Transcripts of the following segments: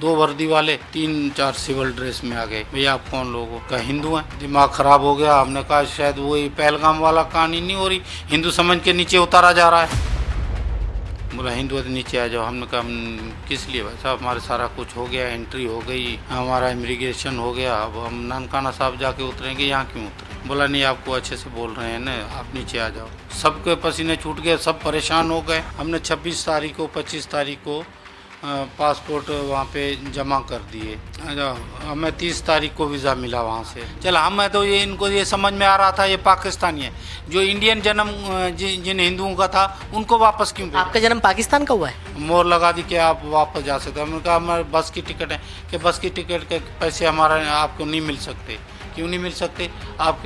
2 वर्दी वाले 3-4 civil dress में आ गए। भैया आप कौन लोग हो? कहा हिंदू हैं। दिमाग खराब हो गया। हमने कहा शायद वही पहलगाम वाला कहानी नहीं हो रही, हिंदू समझ के नीचे उतारा जा रहा है। बोला हिंदू है तो नीचे आ जाओ। हमने कहा हम किस लिए भाई साहब, हमारे सारा कुछ हो गया, एंट्री हो गई, हमारा इमिग्रेशन हो गया, अब हम नानकाना साहब जाके उतरेंगे, यहाँ क्यों उतरे? बोला नहीं आपको अच्छे से बोल रहे हैं ना, आप नीचे आ जाओ। सबके पसीने छूट गए, सब परेशान हो गए। हमने 26 तारीख को 25 तारीख को पासपोर्ट वहाँ पे जमा कर दिए। हमें 30 तारीख को वीज़ा मिला वहाँ से। चला हमें तो ये इनको ये समझ में आ रहा था ये पाकिस्तानी है, जो इंडियन जन्म जिन हिंदुओं का था उनको वापस क्यों भेजा? आपका जन्म पाकिस्तान का हुआ है? मोहर लगा दी कि आप वापस जा सकते हैं। हमने कहा हमारे बस की टिकट है कि बस की टिकट के पैसे हमारा आपको नहीं मिल सकते। क्यों नहीं मिल सकते? आप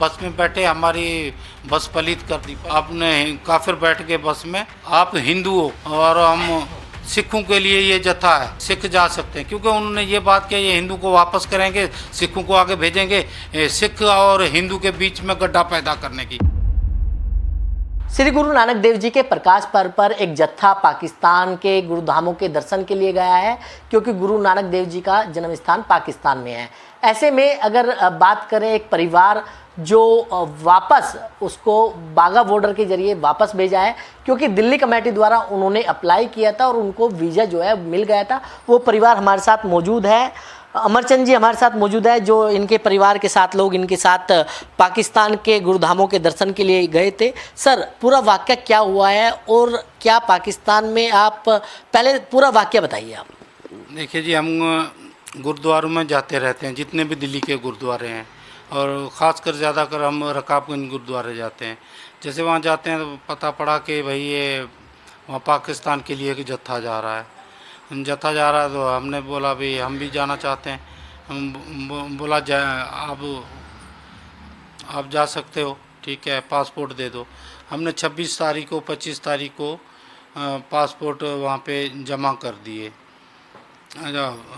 बस में बैठे, हमारी बस पलीत कर दी आपने, काफिर बैठ के बस में। आप हिंदू हो और हम सिखों के लिए ये जत्था है, सिख जा सकते हैं, क्योंकि उन्होंने ये बात किया ये हिंदू को वापस करेंगे, सिखों को आगे भेजेंगे, सिख और हिंदू के बीच में गड्ढा पैदा करने की। श्री गुरु नानक देव जी के प्रकाश पर्व पर एक जत्था पाकिस्तान के गुरुधामों के दर्शन के लिए गया है, क्योंकि गुरु नानक देव जी का जन्म स्थान पाकिस्तान में है। ऐसे में अगर बात करें एक परिवार जो वापस उसको बाघा बॉर्डर के जरिए वापस भेजा है, क्योंकि दिल्ली कमेटी द्वारा उन्होंने अप्लाई किया था और उनको वीज़ा जो है मिल गया था, वो परिवार हमारे साथ मौजूद है। अमरचंद जी हमारे साथ मौजूद है, जो इनके परिवार के साथ लोग इनके साथ पाकिस्तान के गुरुधामों के दर्शन के लिए गए थे। सर पूरा वाक़या क्या हुआ है और क्या पाकिस्तान में आप पहले पूरा वाक़या बताइए आप। देखिए जी, हम गुरुद्वारों में जाते रहते हैं, जितने भी दिल्ली के गुरुद्वारे हैं, और ख़ासकर ज़्यादातर हम रकाबगंज गुरुद्वारे जाते हैं। जैसे वहाँ जाते हैं तो पता पड़ा कि भाई ये वहाँ पाकिस्तान के लिए एक जत्था जा रहा है। जत्था जा रहा है तो हमने बोला भाई हम भी जाना चाहते हैं। बोला आप जा सकते हो, ठीक है, पासपोर्ट दे दो। हमने 26 तारीख को 25 तारीख को पासपोर्ट वहाँ पे जमा कर दिए।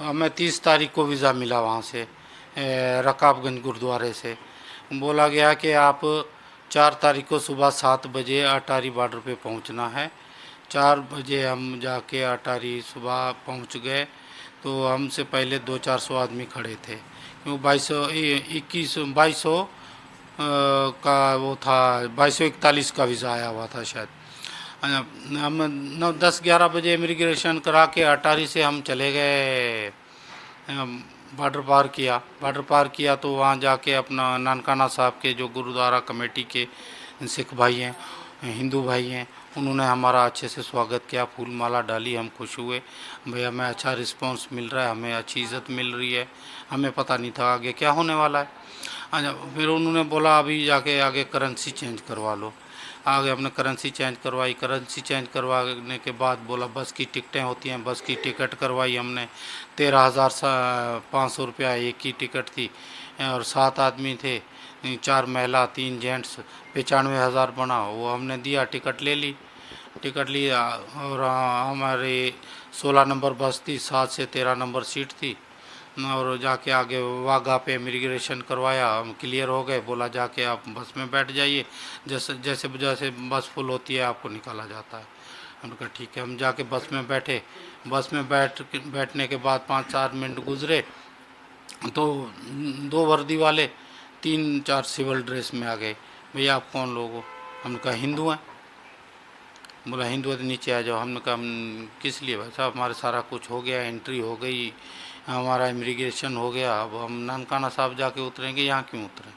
हमें 30 तारीख को वीज़ा मिला वहाँ से, रकाबगंज गुरुद्वारे से। बोला गया कि आप 4 तारीख को सुबह 7 बजे अटारी बॉर्डर पे पहुँचना है। 4 बजे हम जाके अटारी सुबह पहुँच गए तो हमसे पहले 200-400 आदमी खड़े थे, क्योंकि 2200 का वो था, 2241 का वीज़ा आया हुआ था शायद। हम 9-10-11 बजे इमिग्रेशन करा के अटारी से हम चले गए, बॉर्डर पार किया तो वहाँ जाके अपना नानकाना साहब के जो गुरुद्वारा कमेटी के सिख भाई हैं, हिंदू भाई हैं, उन्होंने हमारा अच्छे से स्वागत किया, फूल माला डाली, हम खुश हुए। भाई हमें अच्छा रिस्पांस मिल रहा है, हमें अच्छी इज़्ज़त मिल रही है। हमें पता नहीं था आगे क्या होने वाला है। फिर उन्होंने बोला अभी जाके आगे करेंसी चेंज करवा लो। आगे हमने करेंसी चेंज करवाई। करेंसी चेंज करवाने के बाद बोला बस की टिकटें होती हैं, बस की टिकट करवाई हमने। 13,500 रुपया एक की टिकट थी और 7 आदमी थे, 4 महिला 3 जेंट्स, 95,000 बना। वो हमने दिया, टिकट ले ली। टिकट लिया और हमारे 16 नंबर बस थी, 7 से 13 नंबर सीट थी, और जाके आगे वाघा पे इमिग्रेशन करवाया, हम क्लियर हो गए। बोला जाके आप बस में बैठ जाइए, जैसे जैसे जैसे बस फुल होती है आपको निकाला जाता है। हमने कहा ठीक है। हम जाके बस में बैठे। बस में बैठने के बाद 5-4 मिनट गुजरे तो 2 वर्दी वाले 3-4 सिविल ड्रेस में आ गए। भैया आप कौन लोग हो? हमने कहा हिंदू हैं। बोला हिंदू है तो नीचे आ जाओ। हमने कहा हम किस लिए भाई साहब, हमारे सारा कुछ हो गया, एंट्री हो गई, हमारा इमिग्रेशन हो गया, अब हम नानकाना साहब जाके उतरेंगे, यहाँ क्यों उतरे?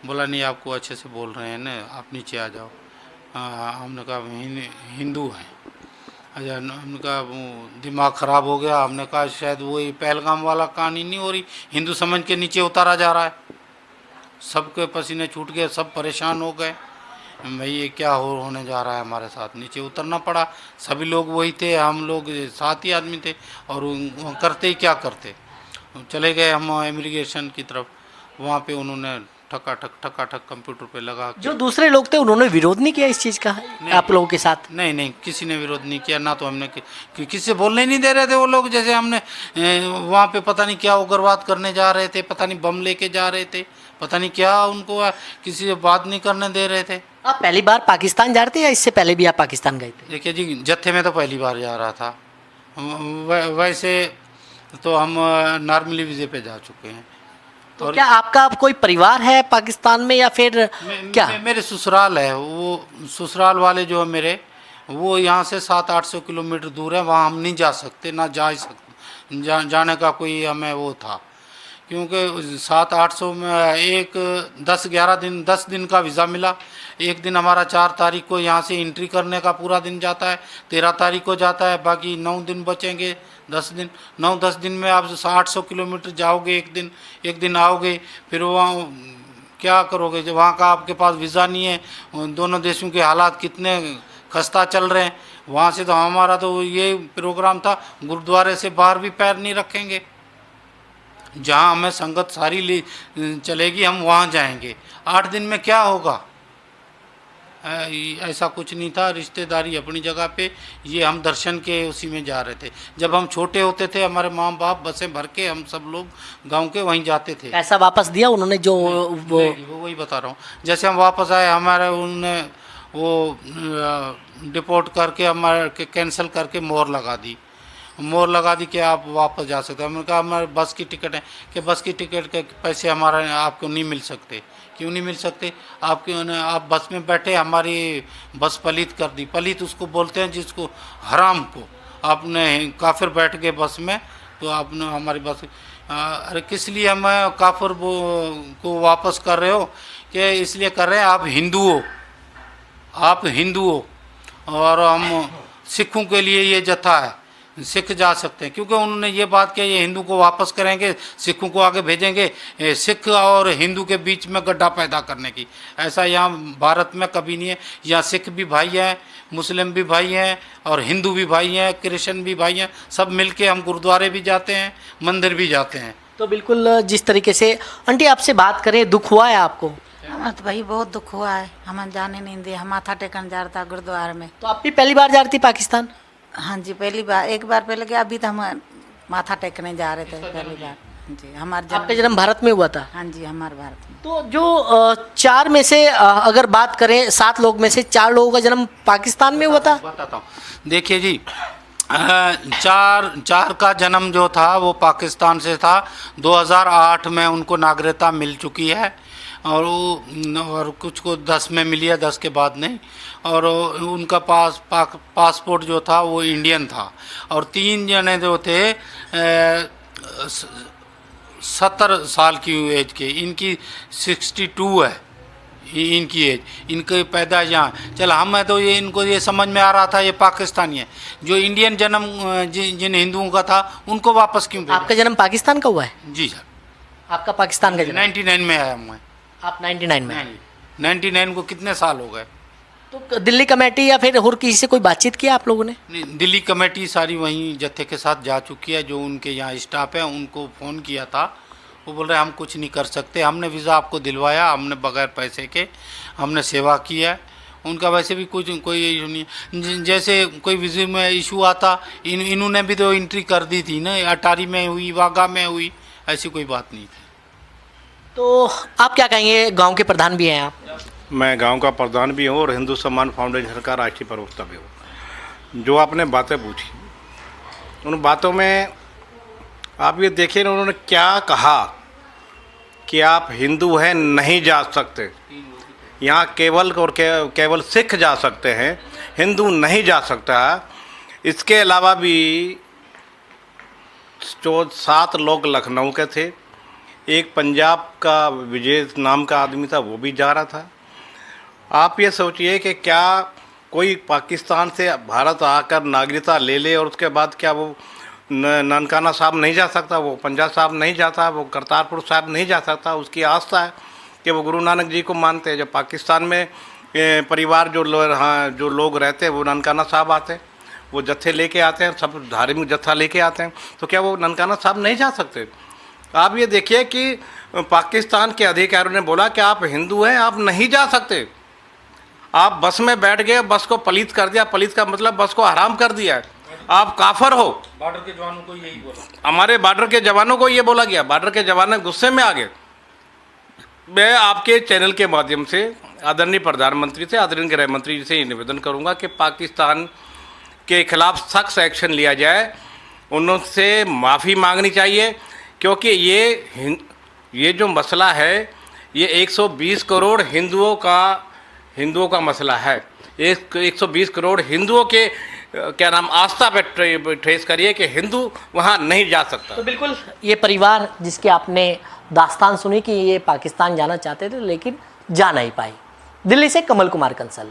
बोला नहीं आपको अच्छे से बोल रहे हैं ना, आप नीचे आ जाओ। हमने कहा हिंदू हैं। अच्छा, हमने कहा दिमाग ख़राब हो गया। हमने कहा शायद वही पहलगाम वाला कहानी नहीं हो रही, हिंदू समझ के नीचे उतारा जा रहा है। सबके पसीने छूट गए, सब परेशान हो गए, भाई ये क्या होने जा रहा है हमारे साथ। नीचे उतरना पड़ा। सभी लोग वही थे, हम लोग 7 ही आदमी थे, और करते ही क्या करते। चले गए हम इमिग्रेशन की तरफ। वहाँ पे उन्होंने ठकाठक कंप्यूटर पे लगा के। जो दूसरे लोग थे उन्होंने विरोध नहीं किया इस चीज़ का आप लोगों के साथ? नहीं, किसी ने विरोध नहीं किया ना। तो हमने किसी से बोलने नहीं दे रहे थे वो लोग। जैसे हमने वहाँ पे पता नहीं क्या उग्रवाद करने जा रहे थे, पता नहीं बम लेके जा रहे थे, पता नहीं क्या, उनको किसी से बात नहीं करने दे रहे थे। आप पहली बार पाकिस्तान जा रहे थे या इससे पहले भी आप पाकिस्तान गए थे? देखिए जी, जत्थे में तो पहली बार जा रहा था। वैसे तो हम नॉर्मली वीज़े पे जा चुके हैं। तो क्या आपका कोई परिवार है पाकिस्तान में या फिर क्या? मेरे ससुराल है, वो ससुराल वाले जो है मेरे, वो यहाँ से 700-800 किलोमीटर दूर है, वहाँ हम नहीं जा सकते, ना जा ही सकते, जाने का कोई हमें वो था, क्योंकि 700-800 में एक 10 दिन का वीज़ा मिला। एक दिन हमारा 4 तारीख को यहाँ से एंट्री करने का पूरा दिन जाता है, 13 तारीख को जाता है, बाकी 9 दिन बचेंगे, 10 दिन, 9-10 दिन में आप 800 किलोमीटर जाओगे, एक दिन आओगे, फिर वहाँ क्या करोगे जब वहाँ का आपके पास वीज़ा नहीं है। दोनों देशों के हालात कितने खस्ता चल रहे हैं। वहाँ से तो हमारा तो ये प्रोग्राम था, गुरुद्वारे से बाहर भी पैर नहीं रखेंगे, जहाँ हमें संगत सारी चलेगी हम वहाँ जाएंगे। 8 दिन में क्या होगा, ऐसा कुछ नहीं था। रिश्तेदारी अपनी जगह पे, ये हम दर्शन के उसी में जा रहे थे। जब हम छोटे होते थे, हमारे माँ बाप बसें भर के हम सब लोग गांव के वहीं जाते थे। पैसा वापस दिया उन्होंने जो वो वही बता रहा हूँ। जैसे हम वापस आए, हमारे उन्होंने वो डिपोर्ट करके हमारे कैंसिल करके मोहर लगा दी कि आप वापस जा सकते हैं। हमने कहा हमारे बस की टिकट है, कि बस की टिकट के पैसे हमारे आपको नहीं मिल सकते। क्यों नहीं मिल सकते? आप बस में बैठे, हमारी बस पलीत कर दी। पलीत उसको बोलते हैं जिसको हराम को आपने काफिर बैठ गए बस में, तो आपने हमारी बस अरे किस लिए हम काफिर को वापस कर रहे हो? कि इसलिए कर रहे हैं आप हिंदू हो और हम सिखों के लिए ये जत्था है, सिख जा सकते हैं। क्योंकि उन्होंने ये बात कही, ये हिंदू को वापस करेंगे, सिखों को आगे भेजेंगे, सिख और हिंदू के बीच में गड्ढा पैदा करने की। ऐसा यहाँ भारत में कभी नहीं है। यहाँ सिख भी भाई हैं, मुस्लिम भी भाई हैं, और हिंदू भी भाई हैं, क्रिश्चियन भी भाई हैं। सब मिलके हम गुरुद्वारे भी जाते हैं, मंदिर भी जाते हैं। तो बिल्कुल जिस तरीके से आंटी आपसे बात करें, दुख हुआ है आपको? हमें तो भाई बहुत दुख हुआ है, हमें जाने नहीं दिए। हम माथा टेकन जा रहा था गुरुद्वारे में। तो आप भी पहली बार जा रही थी पाकिस्तान? हाँ जी, पहली बार, एक बार पहले गया, अभी तो हम माथा टेकने जा रहे थे पहली बार। जी, हमारा आपका जन्म भारत में हुआ था? हाँ जी, हमारे भारत में। तो जो 4 में से अगर बात करें, 7 लोग में से 4 लोगों का जन्म पाकिस्तान में हुआ था? बताता हूँ, देखिए जी, 4 का जन्म जो था वो पाकिस्तान से था। 2008 में उनको नागरिकता मिल चुकी है, और कुछ को 10 में मिली है, 10 के बाद नहीं। और उनका पासपोर्ट जो था वो इंडियन था। और 3 जने जो थे 70 साल की एज के, इनकी 62 है इनकी एज, इनके पैदाइश यहाँ। चल हमें तो ये इनको ये समझ में आ रहा था ये पाकिस्तानी है। जो इंडियन जन्म जिन हिंदुओं का था उनको वापस क्यों भेजा? आपका जन्म पाकिस्तान का हुआ है? जी सर, आपका पाकिस्तान का जन्म? 99 में आया मैं। आप 99 में? 99 को कितने साल हो गए। तो दिल्ली कमेटी या फिर और किसी से कोई बातचीत की आप लोगों ने? नहीं, दिल्ली कमेटी सारी वहीं जत्थे के साथ जा चुकी है। जो उनके यहाँ स्टाफ है उनको फ़ोन किया था, वो बोल रहे हम कुछ नहीं कर सकते। हमने वीज़ा आपको दिलवाया, हमने बगैर पैसे के हमने सेवा की है। उनका वैसे भी कोई इशू नहीं है। जैसे कोई वीज़े में इशू आता, इन्होंने भी तो एंट्री कर दी थी ना, अटारी में हुई, वाघा में हुई, ऐसी कोई बात नहीं थी। तो आप क्या कहेंगे, गांव के प्रधान भी हैं आप? मैं गांव का प्रधान भी हूँ और हिंदू सम्मान फाउंडेशन का राष्ट्रीय प्रवक्ता भी हूँ। जो आपने बातें पूछी, उन बातों में आप ये देखिए ना, उन्होंने क्या कहा कि आप हिंदू हैं, नहीं जा सकते यहाँ, केवल और केवल सिख जा सकते हैं, हिंदू नहीं जा सकता। इसके अलावा भी जो 7 लोग लखनऊ के थे, एक पंजाब का विजय नाम का आदमी था, वो भी जा रहा था। आप ये सोचिए कि क्या कोई पाकिस्तान से भारत आकर नागरिकता ले ले और उसके बाद क्या वो ननकाना साहब नहीं जा सकता, वो पंजाब साहब नहीं जाता, वो करतारपुर साहब नहीं जा सकता? उसकी आस्था है कि वो गुरु नानक जी को मानते हैं। जब पाकिस्तान में परिवार जो लोग रहते हैं, वो ननकाना साहब आते हैं, वो जत्थे लेके आते हैं, सब धार्मिक जत्था लेके आते हैं, तो क्या वो ननकाना साहब नहीं जा सकते? आप ये देखिए कि पाकिस्तान के अधिकारियों ने बोला कि आप हिंदू हैं, आप नहीं जा सकते। आप बस में बैठ गए, बस को पलीत कर दिया। पलीत का मतलब बस को हराम कर दिया है, आप काफर हो। बॉर्डर के जवानों को यही बोला, हमारे बॉर्डर के जवानों को ये बोला गया। बॉर्डर के जवान गुस्से में आ गए। मैं आपके चैनल के माध्यम से आदरणीय प्रधानमंत्री से, आदरणीय गृह मंत्री जी से ये निवेदन करूंगा कि पाकिस्तान के खिलाफ सख्त एक्शन लिया जाए उनसे माफ़ी मांगनी चाहिए, क्योंकि ये जो मसला है ये 120 करोड़ हिंदुओं का मसला है। 120 करोड़ हिंदुओं के क्या नाम आस्था पे ट्रेस करिए कि हिंदू वहाँ नहीं जा सकता। तो बिल्कुल ये परिवार जिसके आपने दास्तान सुनी कि ये पाकिस्तान जाना चाहते थे लेकिन जा नहीं पाए। दिल्ली से कमल कुमार कंसल।